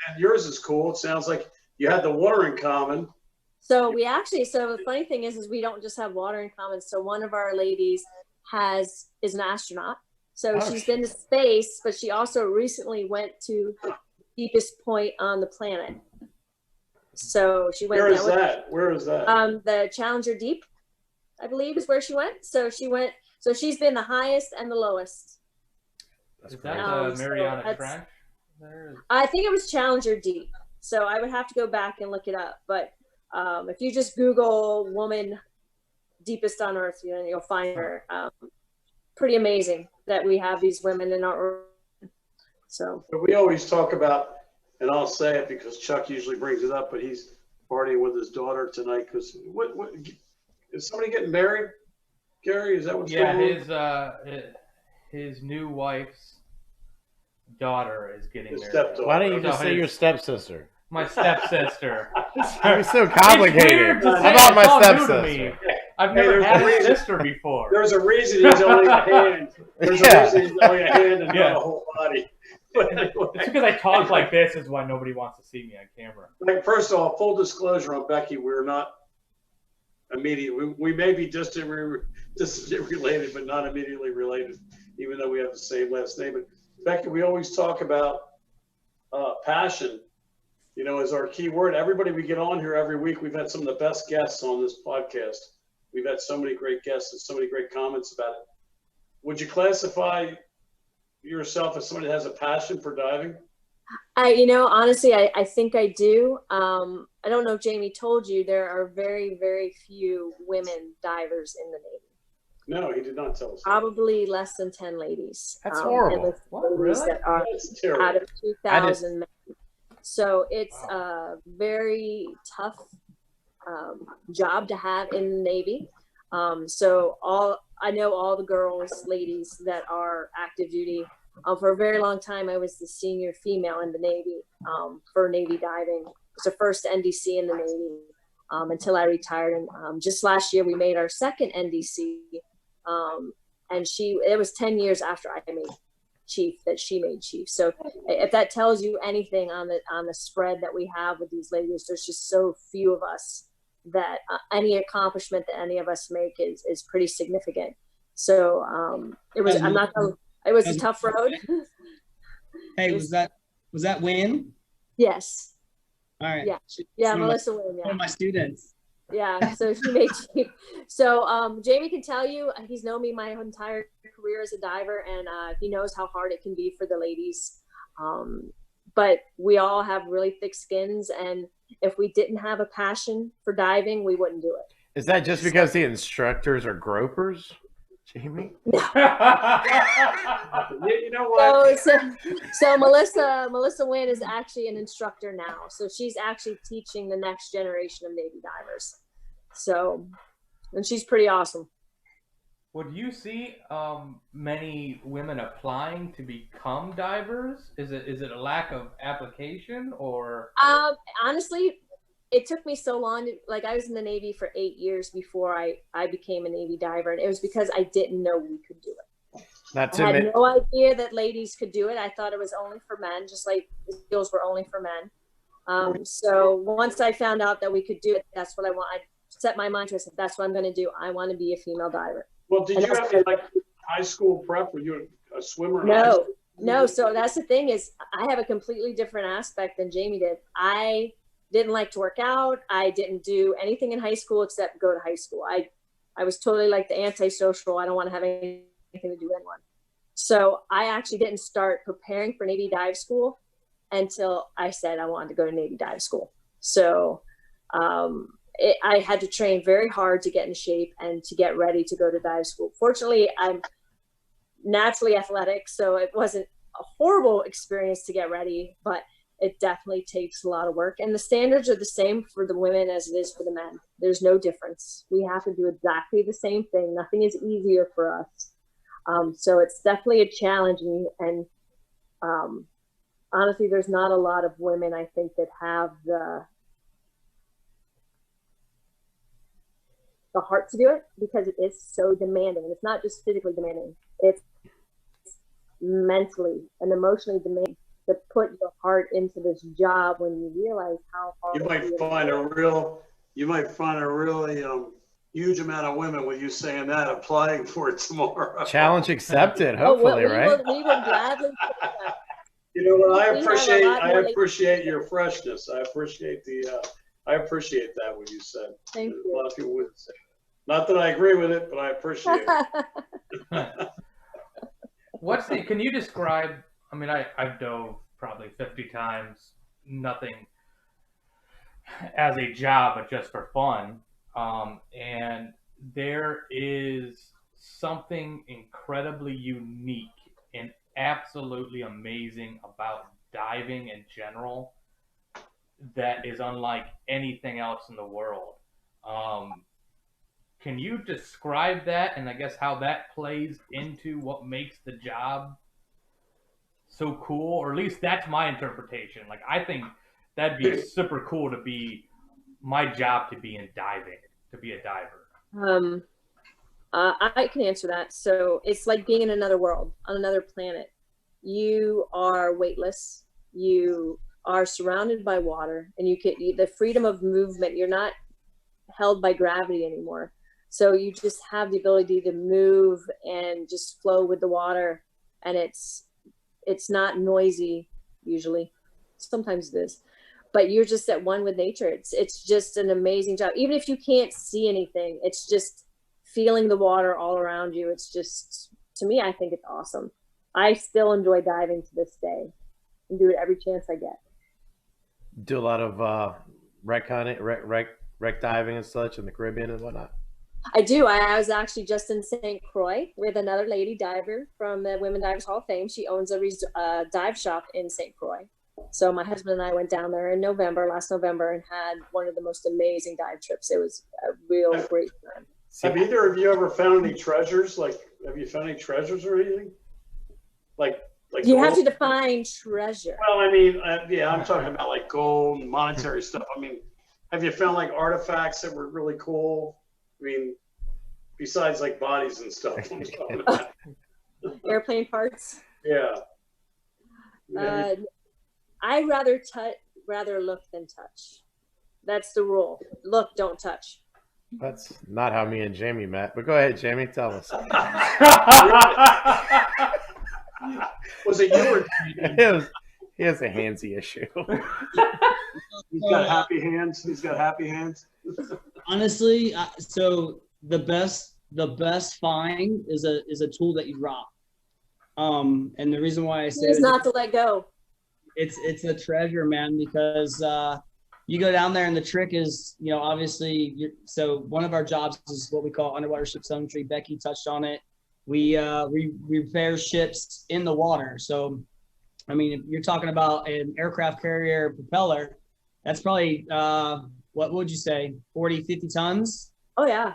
and yours is cool. It sounds like you had the water in common. So so the funny thing is we don't just have water in common. So one of our ladies is an astronaut. So Oh, she's been to space, but she also recently went to the deepest point on the planet. So she went. Where is that? Where is that? The Challenger Deep, I believe, is where she went. So she's been the highest and the lowest. That's Is that great. the Mariana that's- Trench? There is- I think it was Challenger Deep. So I would have to go back and look it up. But if you just Google woman deepest on Earth, you'll find her. Pretty amazing that we have these women in our. So But we always talk about, and I'll say it because Chuck usually brings it up, but he's partying with his daughter tonight. Because what is somebody getting married? Gary, is that what's Yeah, going on? his new wife's daughter is getting His married. stepdaughter. Why don't you No, just say his- your stepsister? My stepsister. You're so It's complicated. weird to How say, about my it's all new to me. stepsister? I've Hey, never there's had a a reason- sister before. There's a reason he's only a hand. There's Yeah. a reason he's only a hand and Yeah. not a whole body. But anyway, It's because I talk like this is why nobody wants to see me on camera. like, first of all, full disclosure on Becky, we're not immediate. We may be distant related, but not immediately related, even though we have the same last name. But Becky, we always talk about passion, as our key word. Everybody we get on here every week, we've had some of the best guests on this podcast. We've had so many great guests and so many great comments about it. Would you classify yourself as somebody that has a passion for diving? honestly, I think I do. I don't know if Jamie told you, there are very, very few women divers in the Navy. No, he did not tell us. Probably less than 10 ladies. That's and horrible. the What, ladies really? that are That's terrible. out of 2,000 men. So it's a very tough job to have in the Navy. I know all the girls, ladies that are active duty. For a very long time, I was the senior female in the Navy for Navy diving. I was the first NDC in the Navy until I retired. And just last year, we made our second NDC. And it was 10 years after I made chief that she made chief. So if that tells you anything on the spread that we have with these ladies, there's just so few of us that any accomplishment that any of us make is pretty significant. So it was a tough road. Hey, was that Win? Yes. All right. Yeah. She's Yeah, one of Melissa Wynn, one yeah. of my students. Yeah, so she made chief. So Jamie can tell you, he's known me my entire career as a diver, and he knows how hard it can be for the ladies. But we all have really thick skins, and if we didn't have a passion for diving, we wouldn't do it. Is that just because the instructors are gropers, Jamie? You know what? So Melissa Wynn is actually an instructor now. So she's actually teaching the next generation of Navy divers. So, and she's pretty awesome. Would you see many women applying to become divers? Is it a lack of application or? Honestly, it took me so long. I was in the Navy for 8 years before I became a Navy diver, and it was because I didn't know we could do it. Not I to had no idea that ladies could do it. I thought it was only for men, just like the skills were only for men. So once I found out that we could do it, that's what I want. I set my mind to it. That's what I'm going to do. I want to be a female diver. Well, did you have high school prep? Were you a swimmer? in high No, school? no. So that's the thing is I have a completely different aspect than Jamie did. I didn't like to work out. I didn't do anything in high school except go to high school. I was totally like the antisocial. I don't want to have anything to do with anyone. So I actually didn't start preparing for Navy dive school until I said I wanted to go to Navy dive school. So I had to train very hard to get in shape and to get ready to go to dive school. Fortunately, I'm naturally athletic, so it wasn't a horrible experience to get ready, but it definitely takes a lot of work. And the standards are the same for the women as it is for the men. There's no difference. We have to do exactly the same thing. Nothing is easier for us. So it's definitely a challenge. And honestly, there's not a lot of women, I think, that have the heart to do it, because it is so demanding. And it's not just physically demanding. it's mentally and emotionally demanding to put your heart into this job when you realize how hard You might find a really huge amount of women with you saying that applying for it tomorrow. Challenge accepted, hopefully, right? We will gladly take that. You know what? I We have a lot more- appreciate your freshness. I appreciate that what you said. Thank A you. lot of people wouldn't say that. Not that I agree with it, but I appreciate it. Can you describe, I mean, I've dove probably 50 times, nothing as a job, but just for fun. And there is something incredibly unique and absolutely amazing about diving in general that is unlike anything else in the world. Can you describe that, and I guess how that plays into what makes the job so cool? Or at least that's my interpretation. Like, I think that'd be super cool to be my job, to be in diving, to be a diver. I can answer that. So it's like being in another world, on another planet. You are weightless. You are surrounded by water, and the freedom of movement. You're not held by gravity anymore. So you just have the ability to move and just flow with the water, and it's not noisy usually. Sometimes it is, but you're just at one with nature. It's just an amazing job. Even if you can't see anything, it's just feeling the water all around you. It's just, to me, I think it's awesome. I still enjoy diving to this day and do it every chance I get. Do a lot of wreck hunting, wreck diving and such in the Caribbean and whatnot. I do. I was actually just in St. Croix with another lady diver from the Women Divers Hall of Fame. She owns a dive shop in St. Croix. So my husband and I went down there in last November, and had one of the most amazing dive trips. It was a real great time. Have either of you ever found any treasures? Like, have you found any treasures or anything? Like You have to gold? define treasure. Well, I mean, yeah, I'm talking about like gold and monetary stuff. I mean, have you found like artifacts that were really cool? I mean, besides like bodies and stuff. I'm talking about. Airplane parts. Yeah. I rather look than touch. That's the rule. Look, don't touch. That's not how me and Jamie met, but go ahead, Jamie, tell us. Was it you or He has a handsy issue. he's got happy hands? He's got happy hands. Honestly, so the best find is a tool that you drop. And the reason why I say It's not to let go. it's a treasure, man, because you go down there and the trick is, obviously, so one of our jobs is what we call underwater ship telemetry. Becky touched on it. We repair ships in the water. So, I mean, if you're talking about an aircraft carrier propeller, that's probably, what would you say, 40, 50 tons? Oh, yeah.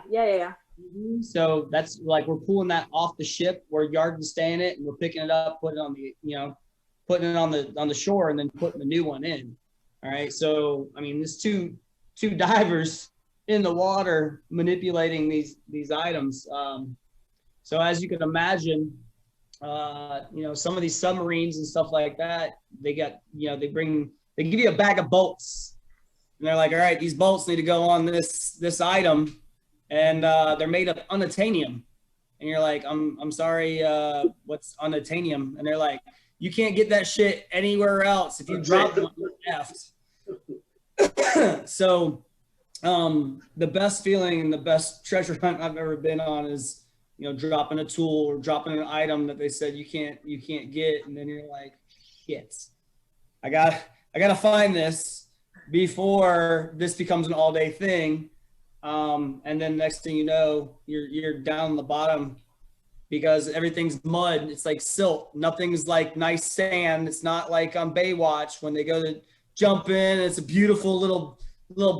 So that's like, we're pulling that off the ship, we're yard and staying it, and we're picking it up, putting it on the shore, and then putting the new one in. All right. So, I mean, there's two divers in the water manipulating these items. So as you can imagine, some of these submarines and stuff like that, they give you a bag of bolts, and they're like, all right, these bolts need to go on this item, and they're made of unobtainium. And you're like, I'm sorry, what's unobtainium? And they're like, you can't get that shit anywhere else. If you drop one, you're effed. So the best feeling and the best treasure hunt I've ever been on is, dropping a tool or dropping an item that they said you can't get, and then you're like, shit, I gotta find this before this becomes an all-day thing. And then next thing you know, you're down the bottom because everything's mud. It's like silt. Nothing's like nice sand. It's not like on Baywatch when they go to jump in. It's a beautiful little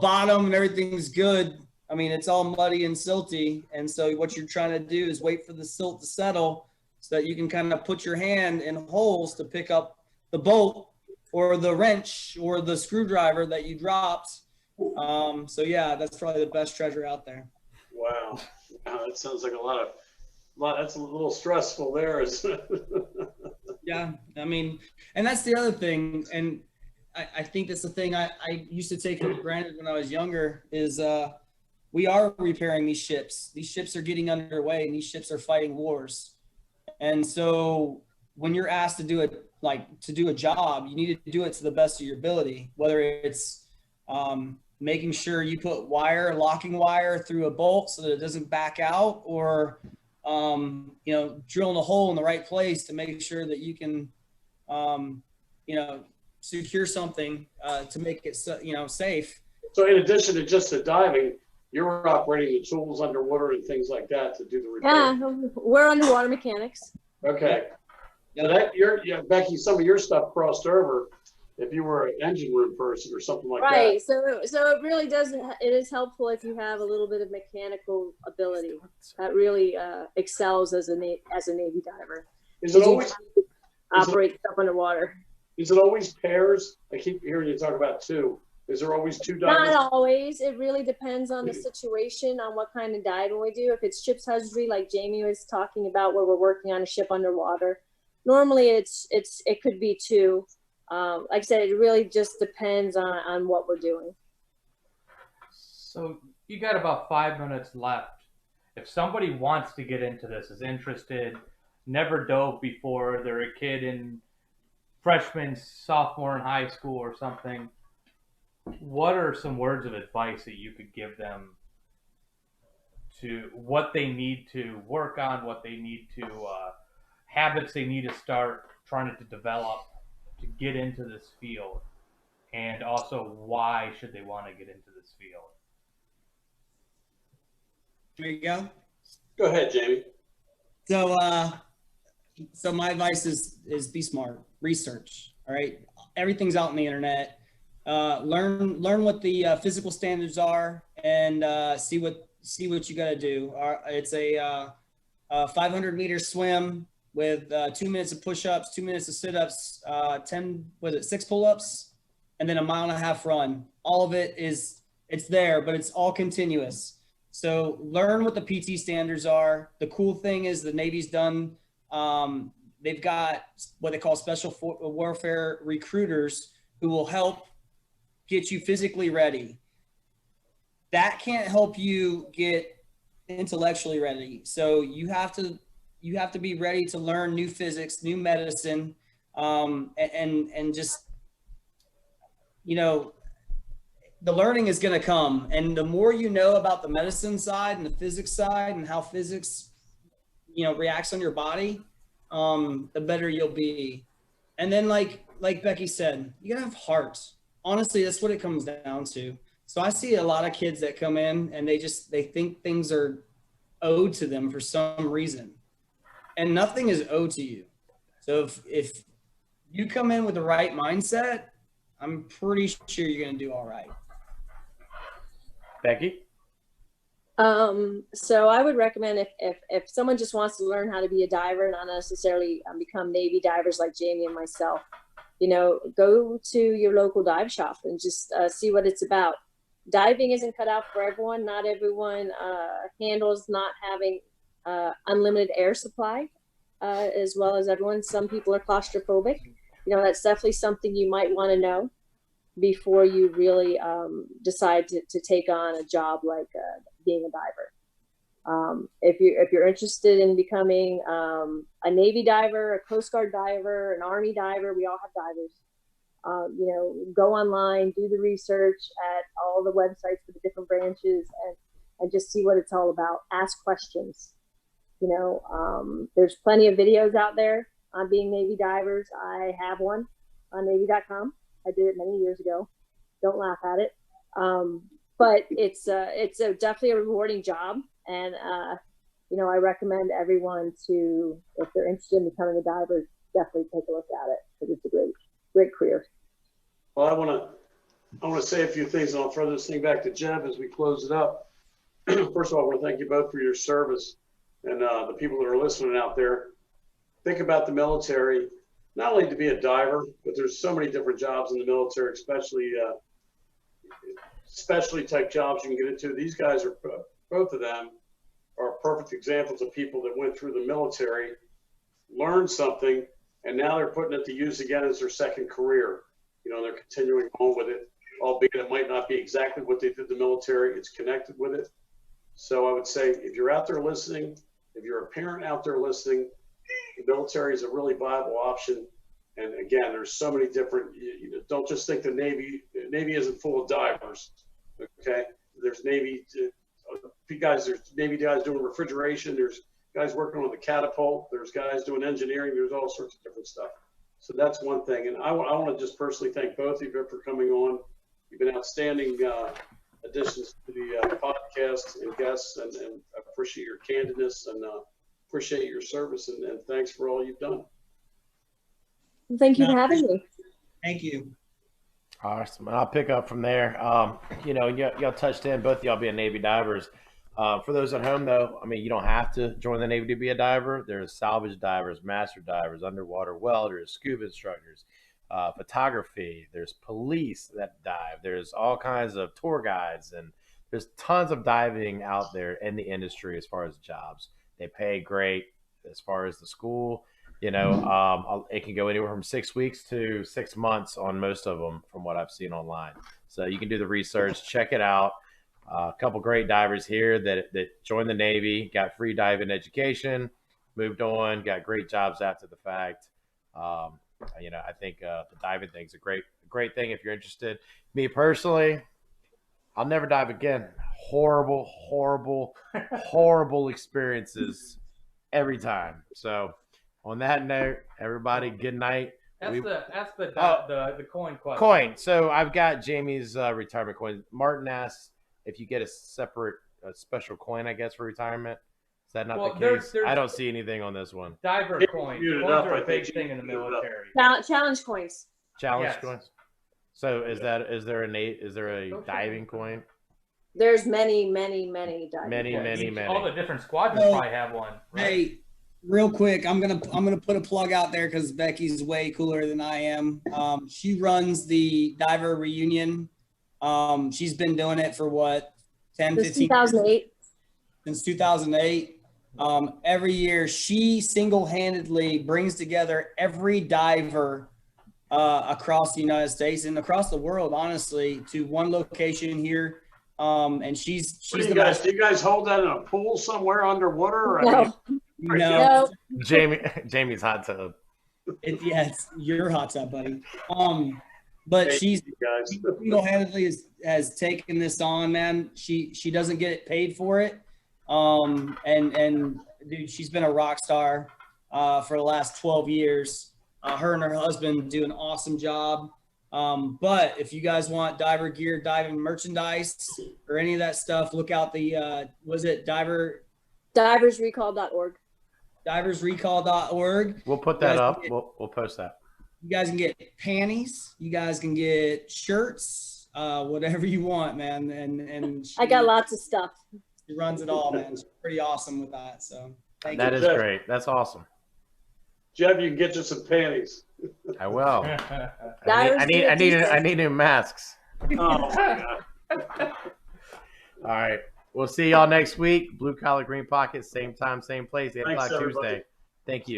bottom and everything's good. I mean, it's all muddy and silty. And so what you're trying to do is wait for the silt to settle so that you can kind of put your hand in holes to pick up the bolt or the wrench or the screwdriver that you dropped. So yeah, that's probably the best treasure out there. Wow. That sounds like a lot That's a little stressful there. Yeah, I mean, and that's the other thing, and I think that's the thing I used to take for granted when I was younger is we are repairing these ships. These ships are getting underway, and these ships are fighting wars. And so when you're asked to do it, like to do a job, you need to do it to the best of your ability, whether it's making sure you put locking wire through a bolt so that it doesn't back out, or drilling a hole in the right place to make sure that you can, secure something to make it, safe. So in addition to just the diving, you're operating the tools underwater and things like that to do the repair. Yeah, we're underwater mechanics. Okay. So that Becky, some of your stuff crossed over if you were an engine room person or something like Right. that. So it really does. It is helpful if you have a little bit of mechanical ability. That really excels as a Navy diver. Is it always operate stuff underwater? Is it always pairs? I keep hearing you talk about two. Is there always two divers? Not always. It really depends on the situation, on what kind of diving we do. If it's ship's husbandry, like Jamie was talking about, where we're working on a ship underwater, normally it could be two. Like I said, it really just depends on what we're doing. So you got about 5 minutes left. If somebody wants to get into this, is interested, never dove before, they're a kid in freshman, sophomore in high school or something, what are some words of advice that you could give them to what they need to work on, what they need to, habits they need to start trying to develop to get into this field, and also why should they want to get into this field? There you go. Go ahead, Jamie. So my advice is be smart, research. All right, everything's out on the internet. Learn what the physical standards are, and see what you got to do. It's a 500-meter swim with 2 minutes of push-ups, 2 minutes of sit-ups, 6 pull-ups, and then a 1.5 mile run. All of it's there, but it's all continuous. So learn what the PT standards are. The cool thing is the Navy's done. They've got what they call special warfare recruiters who will help get you physically ready. That can't help you get intellectually ready. So you have to be ready to learn new physics, new medicine, and just, the learning is going to come. And the more you know about the medicine side and the physics side and how physics, reacts on your body, the better you'll be. And then like Becky said, you gotta have heart. Honestly, that's what it comes down to. So I see a lot of kids that come in and they think things are owed to them for some reason, and nothing is owed to you. So if you come in with the right mindset, I'm pretty sure you're going to do all right. Becky? So I would recommend if someone just wants to learn how to be a diver, not necessarily become Navy divers like Jamie and myself, go to your local dive shop and just see what it's about. Diving isn't cut out for everyone. Not everyone handles not having unlimited air supply as well as everyone. Some people are claustrophobic. That's definitely something you might want to know before you really decide to take on a job like being a diver. If you're interested in becoming a Navy diver, a Coast Guard diver, an Army diver, we all have divers. Go online, do the research at all the websites for the different branches, and just see what it's all about. Ask questions. There's plenty of videos out there on being Navy divers. I have one on Navy.com. I did it many years ago. Don't laugh at it. But it's definitely a rewarding job. And, I recommend everyone to, if they're interested in becoming a diver, definitely take a look at it, because it's a great career. Well, I want to say a few things, and I'll throw this thing back to Jeb as we close it up. First of all, I want to thank you both for your service, and the people that are listening out there. Think about the military, not only to be a diver, but there's so many different jobs in the military, especially type jobs you can get into. These guys are, both of them, are perfect examples of people that went through the military, learned something, and now they're putting it to use again as their second career. They're continuing on with it, albeit it might not be exactly what they did in the military. It's connected with it. So I would say if you're out there listening, if you're a parent out there listening, the military is a really viable option. And again, there's so many different, don't just think the Navy isn't full of divers. Okay. There's Navy guys, there's Navy guys doing refrigeration. There's guys working on the catapult. There's guys doing engineering. There's all sorts of different stuff. So that's one thing. And I want to just personally thank both of you for coming on. You've been outstanding additions to the podcast and guests, and I appreciate your candidness and appreciate your service, and thanks for all you've done. Thank you for having me. Thank you. Awesome. I'll pick up from there. Y'all touched in, both of y'all being Navy divers. For those at home, though, I mean, you don't have to join the Navy to be a diver. There's salvage divers, master divers, underwater welders, scuba instructors, photography. There's police that dive. There's all kinds of tour guides, and there's tons of diving out there in the industry as far as jobs. They pay great as far as the school. It can go anywhere from 6 weeks to 6 months on most of them from what I've seen online. So you can do the research, check it out. A couple great divers here that joined the Navy, got free diving education, moved on, got great jobs after the fact. I think the diving thing is a great thing if you're interested. Me personally, I'll never dive again. Horrible, horrible, horrible experiences every time. So on that note, everybody, good night. Ask the coin question. Coin. So I've got Jamie's retirement coin. Martin asked if you get a special coin, I guess, for retirement. Is that not the case? I don't see anything on this one. Diver coins. Coins are a big thing in the military. Challenge coins. Challenge coins. So is there a diving coin? There's many diving coins. Many. All the different squadrons probably have one. Right? Hey, real quick, I'm gonna put a plug out there because Becky's way cooler than I am. She runs the diver reunion. She's been doing it for what, 10, 15 2008. Since 2008. Every year she single-handedly brings together every diver across the United States and across the world, honestly, to one location here. And she's Do you guys hold that in a pool somewhere underwater? No. Jamie's hot tub. It's your hot tub, buddy. But Hey, she single-handedly has taken this on, man. She doesn't get paid for it. And dude, she's been a rock star for the last 12 years. Her and her husband do an awesome job. But if you guys want diver gear, diving merchandise, or any of that stuff, look out the Diversrecall.org. diversrecall.org. We'll put that up. We'll post that. You guys can get panties. You guys can get shirts, whatever you want, man. And I got lots of stuff. She runs it all, man. She's pretty awesome with that. So thank you. That is great. That's awesome. Jeff, you can get you some panties. I will. I need new masks. Oh my God. All right. We'll see y'all next week. Blue Collar Green Pocket, same time, same place, 8 o'clock Thanks, everybody. Tuesday. Thank you.